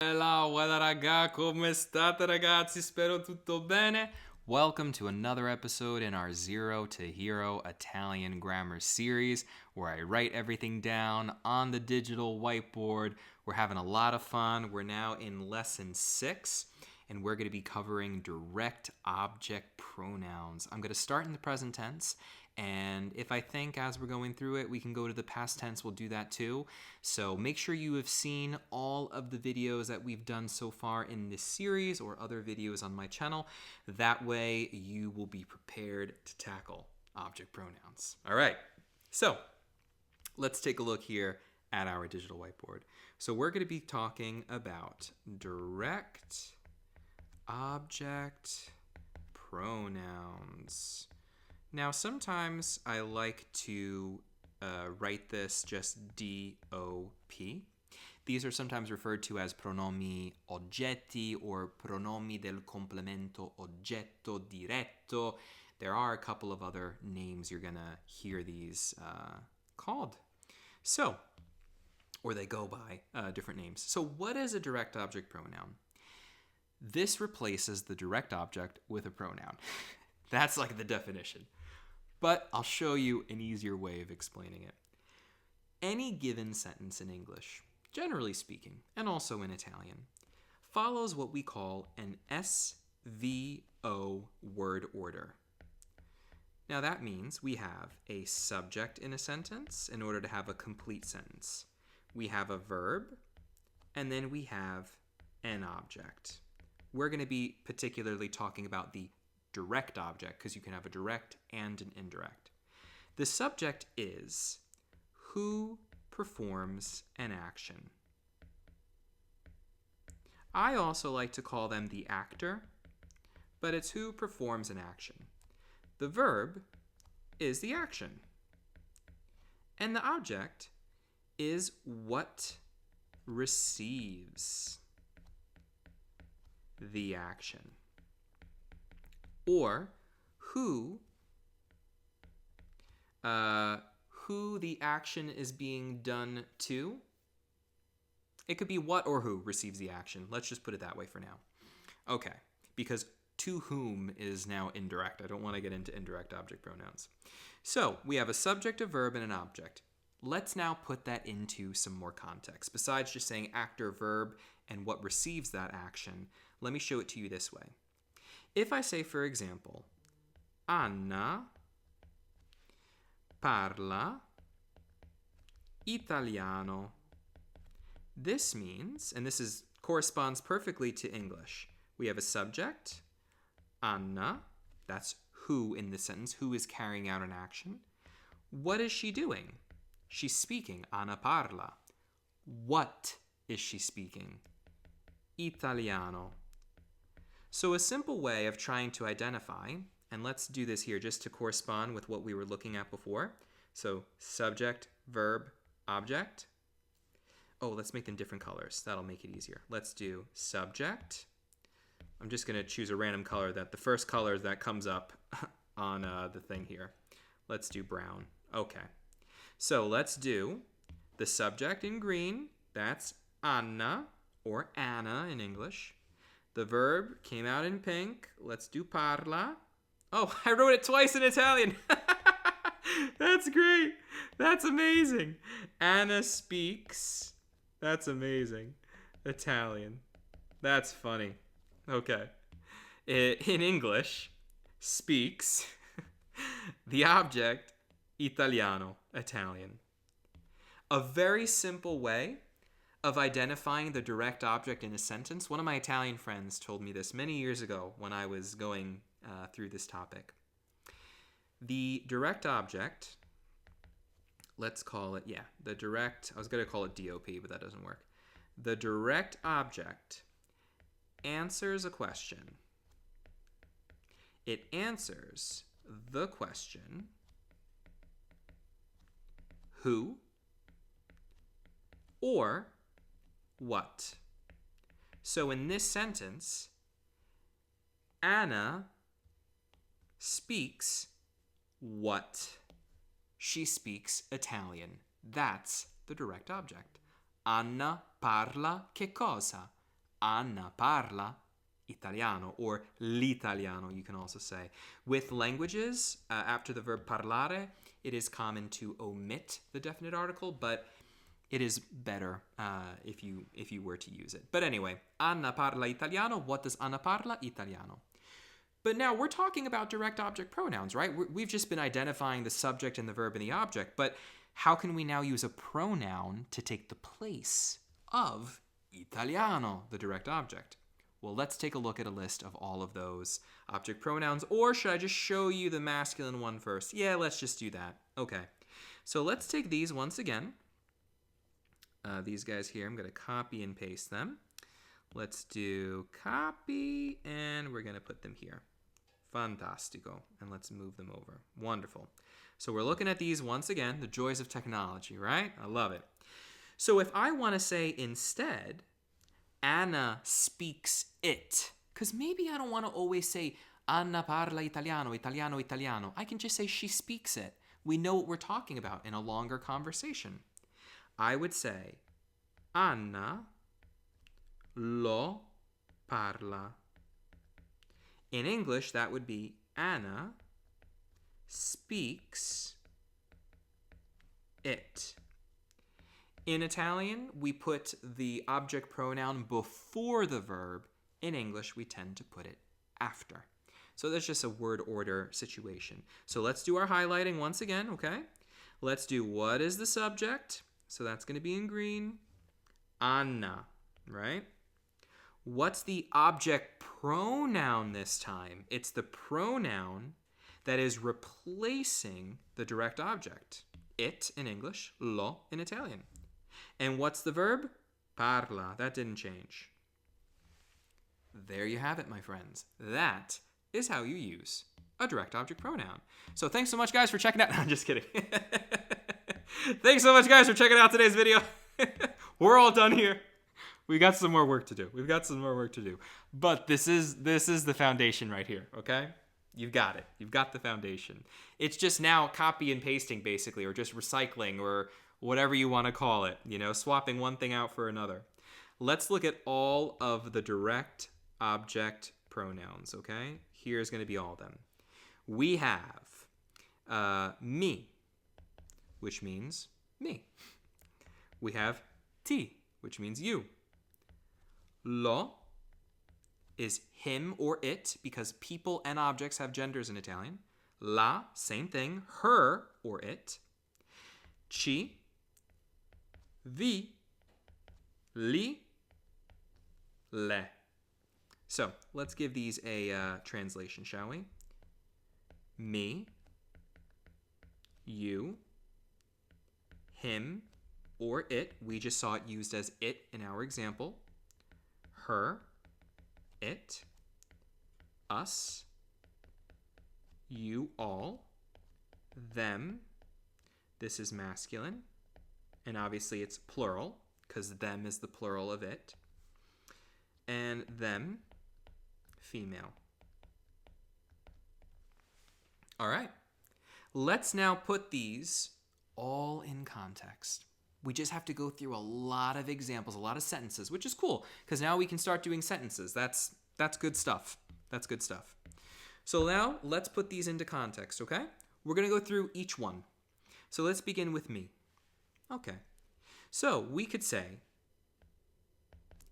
Voilà raga, come state ragazzi? Spero tutto bene. Welcome to another episode in our Zero to Hero Italian Grammar series where I write everything down on the digital whiteboard. We're having a lot of fun. We're now in lesson 6 and we're going to be covering direct object pronouns. I'm going to start in the present tense, and if I think as we're going through it, we can go to the past tense, we'll do that too. So make sure you have seen all of the videos that we've done so far in this series or other videos on my channel. That way you will be prepared to tackle object pronouns. All right, so let's take a look here at our digital whiteboard. So we're going to be talking about direct object pronouns. Now, sometimes I like to write this just D-O-P. These are sometimes referred to as pronomi oggetti or pronomi del complemento oggetto diretto. There are a couple of other names you're going to hear these called. So, or they go by different names. So what is a direct object pronoun? This replaces the direct object with a pronoun. That's like the definition. But I'll show you an easier way of explaining it. Any given sentence in English, generally speaking, and also in Italian, follows what we call an SVO word order. Now that means we have a subject in a sentence in order to have a complete sentence. We have a verb, and then we have an object. We're going to be particularly talking about the direct object because you can have a direct and an indirect. The subject is who performs an action. I also like to call them the actor, but it's who performs an action. The verb is the action. And the object is what receives the action, or who the action is being done to. It could be what or who receives the action. Let's just put it that way for now. Okay, because to whom is now indirect. I don't want to get into indirect object pronouns. So we have a subject, a verb, and an object. Let's now put that into some more context. Besides just saying actor, verb, and what receives that action, let me show it to you this way. If I say, for example, Anna parla italiano. This means, and this corresponds perfectly to English. We have a subject, Anna, that's who in the sentence, who is carrying out an action. What is she doing? She's speaking, Anna parla. What is she speaking? Italiano. So a simple way of trying to identify, and let's do this here just to correspond with what we were looking at before. So subject, verb, object. Oh, let's make them different colors. That'll make it easier. Let's do subject. I'm just going to choose a random color, that the first color that comes up on the thing here. Let's do brown. Okay. So let's do the subject in green. That's Anna, or Anna in English. The verb came out in pink. Let's do parla. Oh, I wrote it twice in Italian. That's great. That's amazing. Anna speaks. That's amazing. Italian. That's funny. Okay. In English, speaks. The object, Italiano, Italian. A very simple way of identifying the direct object in a sentence. One of my Italian friends told me this many years ago when I was going through this topic. The direct object, let's call it, I was going to call it DOP, but that doesn't work. The direct object answers a question. It answers the question, who or what. So in this sentence, Anna speaks what? She speaks Italian. That's the direct object. Anna parla che cosa? Anna parla italiano, or l'italiano, you can also say. With languages, after the verb parlare, it is common to omit the definite article, but it is better if you were to use it. But anyway, Anna parla italiano. What does Anna parla italiano? But now we're talking about direct object pronouns, right? We've just been identifying the subject and the verb and the object, but how can we now use a pronoun to take the place of italiano, the direct object? Well, let's take a look at a list of all of those object pronouns, or should I just show you the masculine one first? Yeah, let's just do that. Okay, so let's take these once again. These guys here, I'm going to copy and paste them. Let's do copy, and we're going to put them here. Fantastico. And let's move them over. Wonderful. So we're looking at these once again, the joys of technology, right? I love it. So if I want to say instead, Anna speaks it, because maybe I don't want to always say Anna parla italiano, italiano, italiano. I can just say she speaks it. We know what we're talking about in a longer conversation. I would say Anna lo parla. In English, that would be Anna speaks it. In Italian, we put the object pronoun before the verb. In English, we tend to put it after. So that's just a word order situation. So let's do our highlighting once again, okay? Let's do what is the subject? So that's going to be in green. Anna, right? What's the object pronoun this time? It's the pronoun that is replacing the direct object. It in English, lo in Italian. And what's the verb? Parla. That didn't change. There you have it, my friends. That is how you use a direct object pronoun. So thanks so much, guys, for checking out. No, I'm just kidding. Thanks so much, guys, for checking out today's video. We're all done here. We got some more work to do. But this is the foundation right here, okay? You've got it. You've got the foundation. It's just now copy and pasting, basically, or just recycling, or whatever you want to call it, swapping one thing out for another. Let's look at all of the direct object pronouns, okay? Here's going to be all of them. We have mi, which means me. We have ti, which means you. Lo is him or it, because people and objects have genders in Italian. La, same thing, her or it. Ci, vi, li, le. So let's give these a translation, shall we? Me, you, him or it. We just saw it used as it in our example. Her, it, us, you all, them. This is masculine, and obviously it's plural because them is the plural of it. And them, female. All right. Let's now put these all in context. We just have to go through a lot of examples, a lot of sentences, which is cool because now we can start doing sentences. That's good stuff. That's good stuff. So now let's put these into context, okay? We're going to go through each one. So let's begin with me. Okay. So we could say,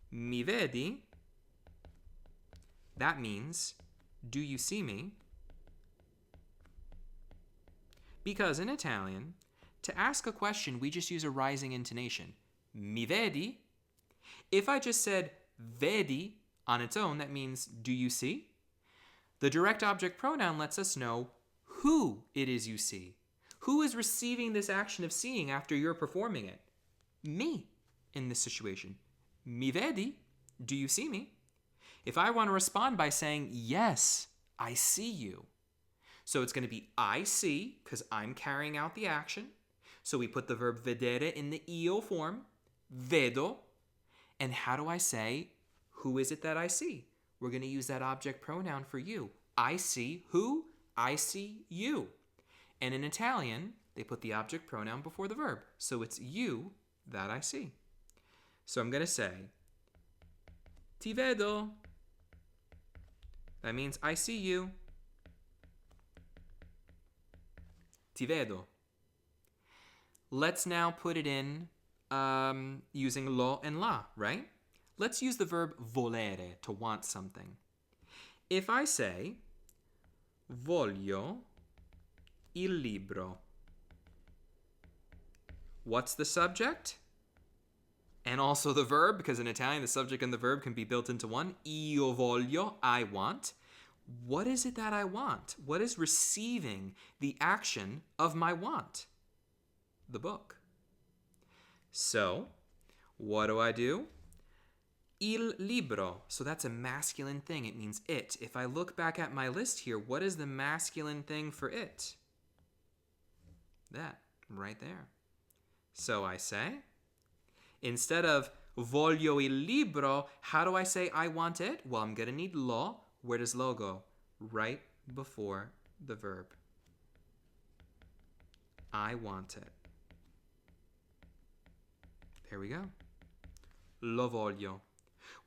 mi vedi? That means, do you see me? Because in Italian, to ask a question, we just use a rising intonation. Mi vedi? If I just said vedi on its own, that means, do you see? The direct object pronoun lets us know who it is you see. Who is receiving this action of seeing after you're performing it? Me, in this situation. Mi vedi? Do you see me? If I want to respond by saying, yes, I see you. So it's going to be I see, because I'm carrying out the action. So we put the verb vedere in the io form, vedo. And how do I say, who is it that I see? We're going to use that object pronoun for you. I see who? I see you. And in Italian, they put the object pronoun before the verb. So it's you that I see. So I'm going to say, Ti vedo. That means I see you. Ti vedo. Let's now put it in using lo and la, right? Let's use the verb volere, to want something. If I say, voglio il libro, what's the subject? And also the verb, because in Italian the subject and the verb can be built into one. Io voglio, I want. What is it that I want? What is receiving the action of my want? The book. So, what do? Il libro. So that's a masculine thing. It means it. If I look back at my list here, what is the masculine thing for it? That, right there. So I say, instead of voglio il libro, how do I say I want it? Well, I'm going to need lo. Where does lo go? Right before the verb. I want it. There we go. Lo voglio.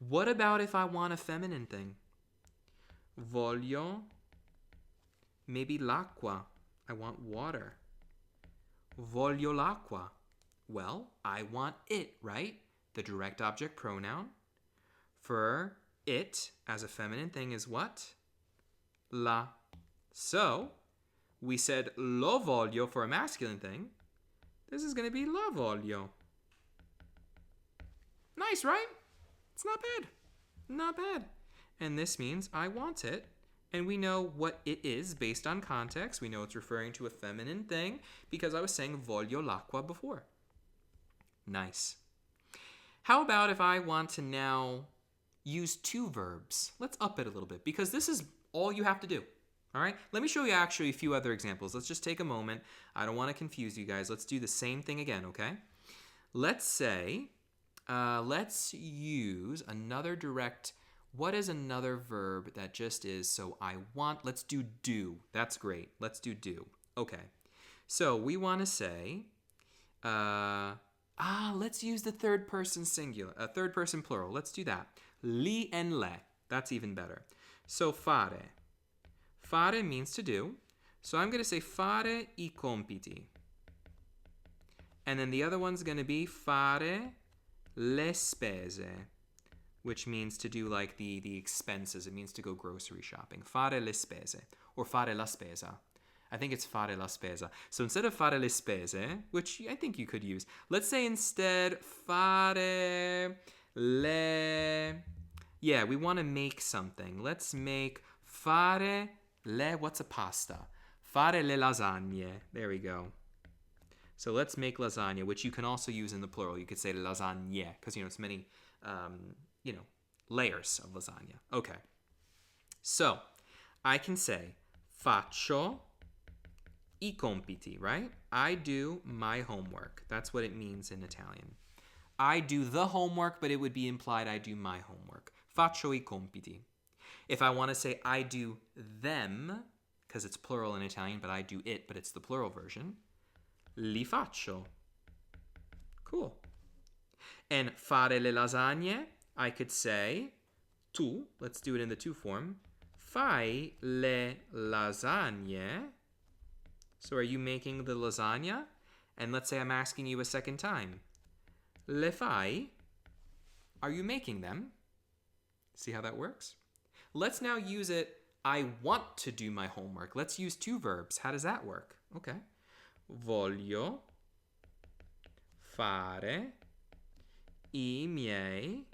What about if I want a feminine thing? Voglio, maybe l'acqua. I want water. Voglio l'acqua. Well, I want it, right? The direct object pronoun for it as a feminine thing is what? La. So, we said lo voglio for a masculine thing. This is going to be la voglio. Nice, right? It's not bad. Not bad. And this means I want it. And we know what it is based on context. We know it's referring to a feminine thing because I was saying voglio l'acqua before. Nice. How about if I want to now use two verbs? Let's up it a little bit because this is all you have to do. All right? Let me show you actually a few other examples. Let's just take a moment. I don't want to confuse you guys. Let's do the same thing again, okay? Let's say, let's use another direct. What is another verb that just is? So I want, let's do. That's great. Let's do. Okay. So we want to say, let's use the third person singular, third person plural. Let's do that. Li and le. That's even better. So fare. Fare means to do. So I'm going to say fare I compiti. And then the other one's going to be fare le spese, which means to do like the expenses. It means to go grocery shopping. Fare le spese or fare la spesa. I think it's fare la spesa. So instead of fare le spese, which I think you could use, let's say instead fare le... Yeah, we want to make something. Let's make fare le... What's a pasta? Fare le lasagne. There we go. So let's make lasagna, which you can also use in the plural. You could say lasagne, because, it's many, layers of lasagna. Okay. So I can say faccio I compiti, right? I do my homework. That's what it means in Italian. I do the homework, but it would be implied I do my homework. Faccio I compiti. If I want to say I do them, because it's plural in Italian, but I do it, but it's the plural version, li faccio. Cool. And fare le lasagne, I could say tu, let's do it in the tu form, fai le lasagne. So are you making the lasagna? And let's say I'm asking you a second time. Le fai? Are you making them? See how that works? Let's now use it, I want to do my homework. Let's use two verbs. How does that work? Okay. Voglio fare I miei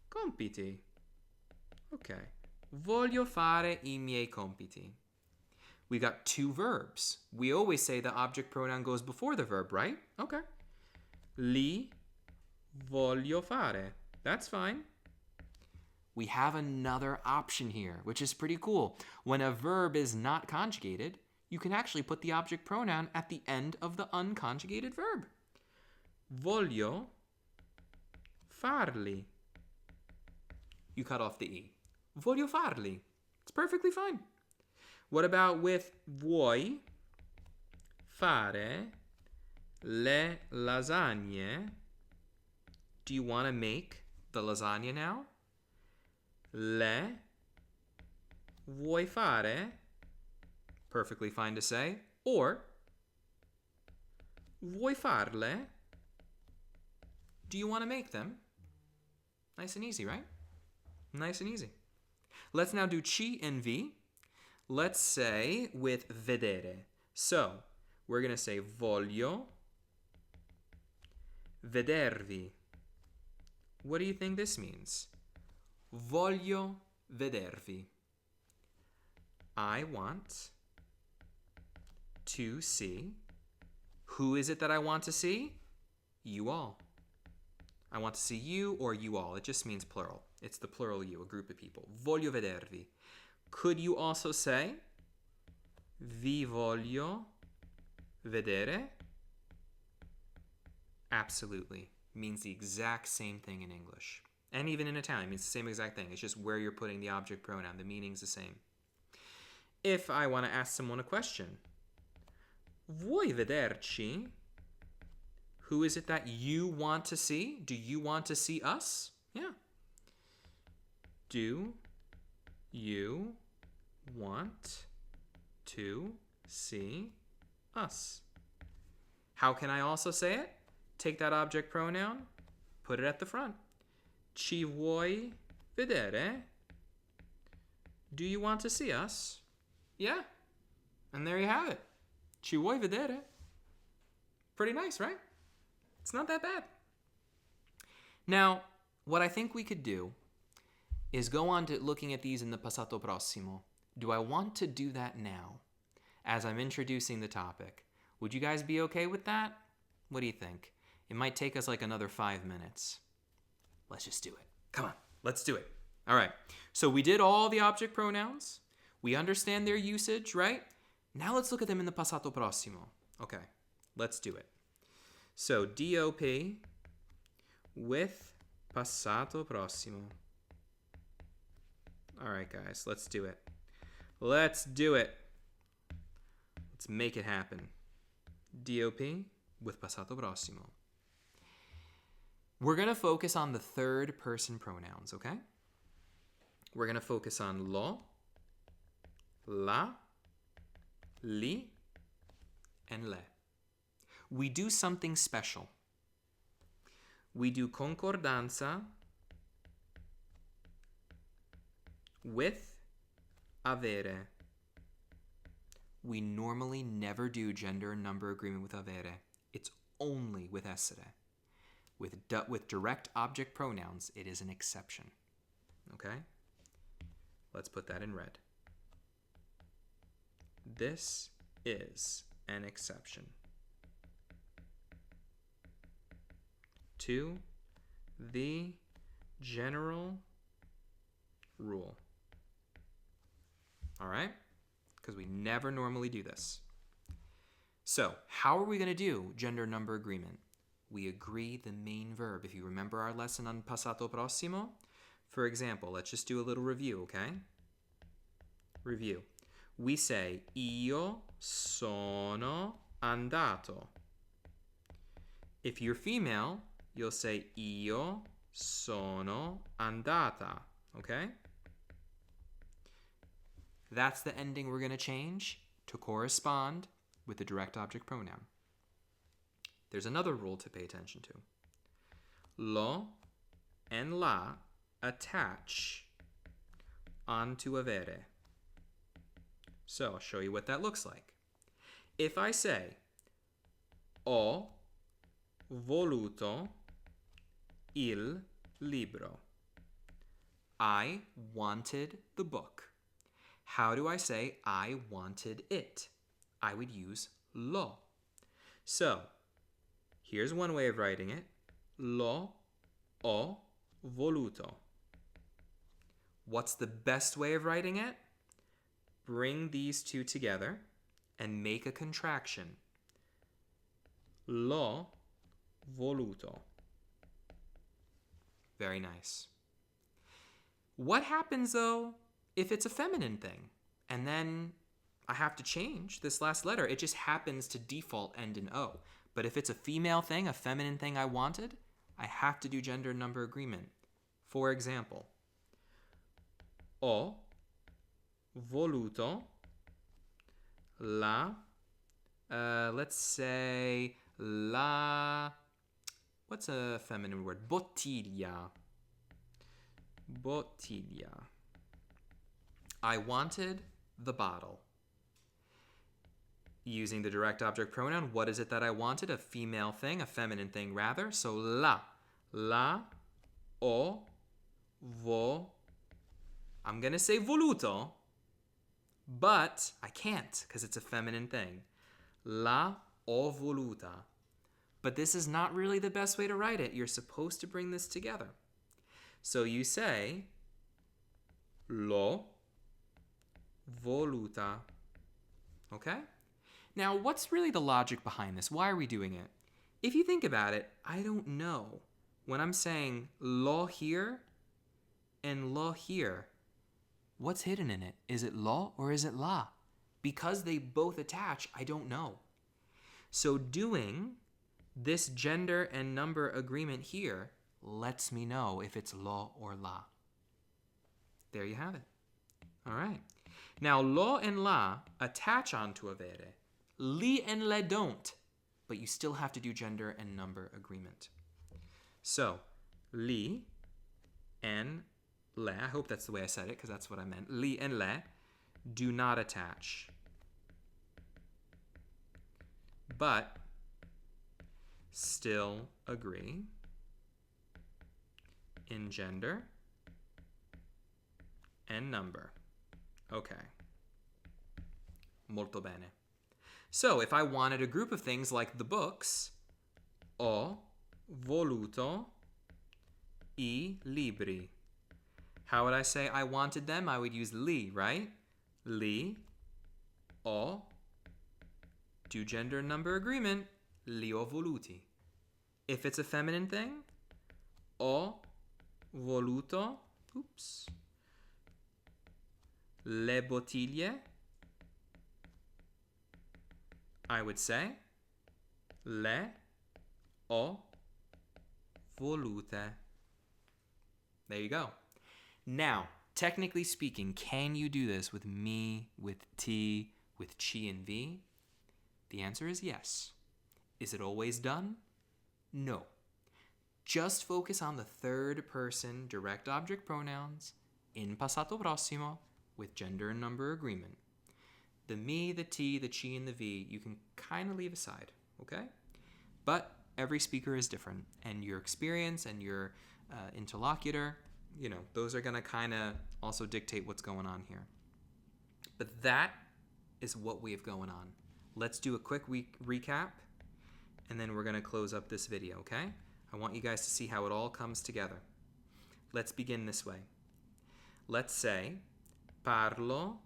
compiti. Okay. Voglio fare I miei compiti. We got two verbs. We always say the object pronoun goes before the verb, right? Okay. Li voglio fare. That's fine. We have another option here, which is pretty cool. When a verb is not conjugated, you can actually put the object pronoun at the end of the unconjugated verb. Voglio farli. You cut off the E. Voglio farli. It's perfectly fine. What about with vuoi fare le lasagne? Do you want to make the lasagna now? Le vuoi fare? Perfectly fine to say. Or vuoi farle? Do you want to make them? Nice and easy, right? Nice and easy. Let's now do ci and vi. Let's say with vedere. So, we're going to say voglio vedervi. What do you think this means? Voglio vedervi. I want to see. Who is it that I want to see? You all. I want to see you or you all. It just means plural. It's the plural you, a group of people. Voglio vedervi. Could you also say vi voglio vedere? Absolutely. Means the exact same thing in English. And even in Italian, it means the same exact thing. It's just where you're putting the object pronoun. The meaning's the same. If I want to ask someone a question, vuoi vederci? Who is it that you want to see? Do you want to see us? Yeah. Do you want to see us? How can I also say it? Take that object pronoun, put it at the front. Ci vuoi vedere? Do you want to see us? Yeah. And there you have it. Ci vuoi vedere? Pretty nice, right? It's not that bad. Now, what I think we could do is go on to looking at these in the passato prossimo. Do I want to do that now as I'm introducing the topic? Would you guys be okay with that? What do you think? It might take us like another 5 minutes. Let's just do it. Come on, let's do it. All right, so we did all the object pronouns. We understand their usage, right? Now let's look at them in the passato prossimo. Okay, let's do it. So DOP with passato prossimo. All right, guys, let's do it. Let's do it. Let's make it happen. DOP with passato prossimo. We're going to focus on the third person pronouns, okay? We're going to focus on lo, la, li, and le. We do something special. We do concordanza with avere. We normally never do gender and number agreement with avere. It's only with essere. With direct object pronouns, it is an exception. Okay? Let's put that in red. This is an exception to the general rule. All right? Because we never normally do this. So, how are we going to do gender number agreement? We agree the main verb. If you remember our lesson on passato prossimo, for example, let's just do a little review, okay? Review. We say io sono andato. If you're female, you'll say io sono andata, okay? That's the ending we're going to change to correspond with the direct object pronoun. There's another rule to pay attention to. Lo and la attach onto avere. So I'll show you what that looks like. If I say ho voluto il libro, I wanted the book. How do I say I wanted it? I would use lo. So, here's one way of writing it. Lo ho voluto. What's the best way of writing it? Bring these two together and make a contraction. L'ho voluto. Very nice. What happens, though, if it's a feminine thing? And then I have to change this last letter. It just happens to default end in O. But if it's a female thing, a feminine thing I wanted, I have to do gender number agreement. For example, Ho voluto la, let's say la, what's a feminine word? Bottiglia. Bottiglia. I wanted the bottle. Using the direct object pronoun, what is it that I wanted? A female thing, a feminine thing rather. So la. La, ho, I'm going to say voluto, but I can't because it's a feminine thing. La ho voluta. But this is not really the best way to write it. You're supposed to bring this together. So you say l'ho voluta. Okay? Now, what's really the logic behind this? Why are we doing it? If you think about it, I don't know. When I'm saying l'ho here and l'ho here, what's hidden in it? Is it l'ho or is it la? Because they both attach, I don't know. So doing this gender and number agreement here lets me know if it's l'ho or la. There you have it. All right. Now, l'ho and la attach onto avere. Li and le don't, but you still have to do gender and number agreement. So, li and le, I hope that's the way I said it because that's what I meant. Li and le do not attach, but still agree in gender and number. Okay. Molto bene. So if I wanted a group of things like the books, ho voluto I libri. How would I say I wanted them? I would use li, right? Li, ho, do gender and number agreement, li ho voluti. If it's a feminine thing, ho voluto, le bottiglie, I would say le ho volute. There you go. Now, technically speaking, can you do this with me, with ti, with chi and vi? The answer is yes. Is it always done? No. Just focus on the third person direct object pronouns in passato prossimo with gender and number agreement. The me, the ti, the chi, and the vi, you can kind of leave aside, okay? But every speaker is different, and your experience and your interlocutor, those are going to kind of also dictate what's going on here. But that is what we have going on. Let's do a quick recap, and then we're going to close up this video, okay? I want you guys to see how it all comes together. Let's begin this way. Let's say, parlo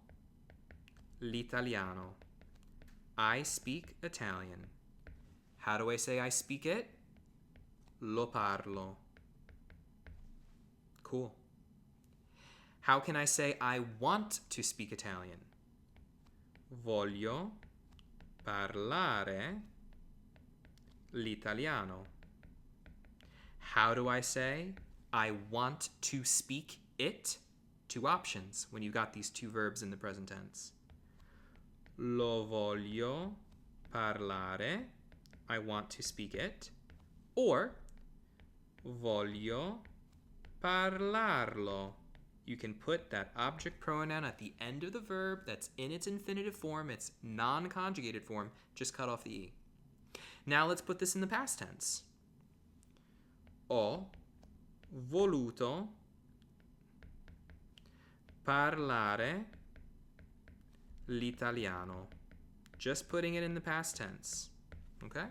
l'italiano. I speak Italian. How do I say I speak it? Lo parlo. Cool. How can I say I want to speak Italian? Voglio parlare l'italiano. How do I say I want to speak it? Two options when you got these two verbs in the present tense. Lo voglio parlare, I want to speak it, or voglio parlarlo. You can put that object pronoun at the end of the verb that's in its infinitive form, its non-conjugated form, just cut off the E. Now let's put this in the past tense. Ho voluto parlare l'italiano. Just putting it in the past tense. Okay?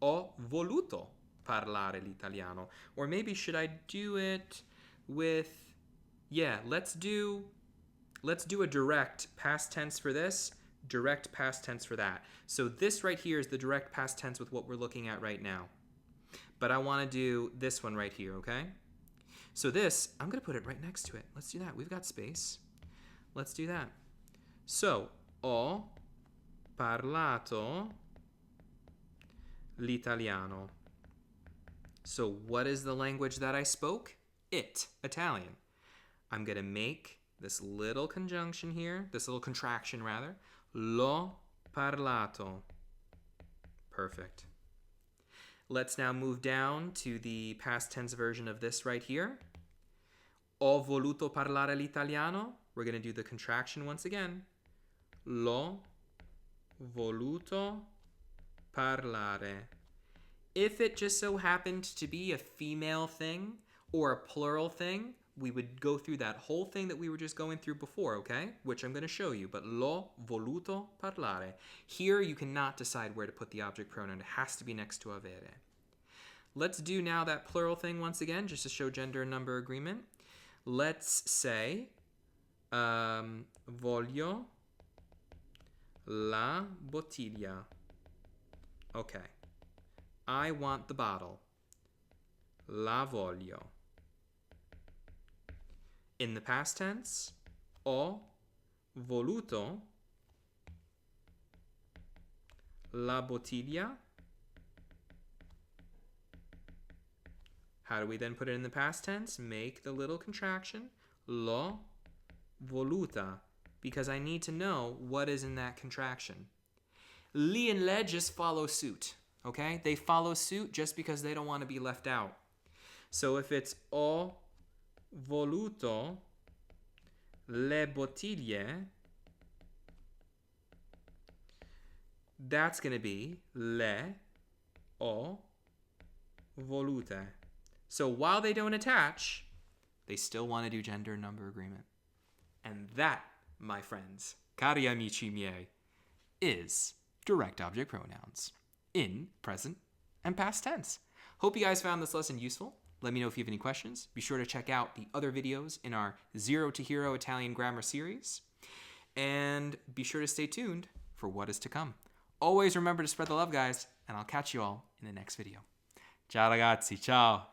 Ho voluto parlare l'italiano. Or maybe should I do it with, let's do a direct past tense for this, direct past tense for that. So this right here is the direct past tense with what we're looking at right now. But I want to do this one right here, okay? So this, I'm going to put it right next to it. Let's do that. We've got space. Let's do that. So, ho parlato l'italiano. So what is the language that I spoke? Italian. I'm going to make this little conjunction here, this little contraction rather. L'ho parlato. Perfect. Let's now move down to the past tense version of this right here. Ho voluto parlare l'italiano. We're going to do the contraction once again. L'ho voluto parlare. If it just so happened to be a female thing or a plural thing, we would go through that whole thing that we were just going through before, okay? Which I'm going to show you, but l'ho voluto parlare. Here you cannot decide where to put the object pronoun. It has to be next to avere. Let's do now that plural thing once again, just to show gender and number agreement. Let's say, voglio la bottiglia. Okay. I want the bottle. La voglio. In the past tense, ho voluto la bottiglia. How do we then put it in the past tense? Make the little contraction. L'ho voluta. Because I need to know what is in that contraction. Li and le just follow suit. Okay? They follow suit just because they don't want to be left out. So if it's ho voluto le bottiglie, that's going to be le ho volute. So while they don't attach, they still want to do gender and number agreement. And that, my friends, cari amici miei, is direct object pronouns in present and past tense. Hope you guys found this lesson useful. Let me know if you have any questions. Be sure to check out the other videos in our Zero to Hero Italian Grammar series. And be sure to stay tuned for what is to come. Always remember to spread the love, guys, and I'll catch you all in the next video. Ciao ragazzi, ciao!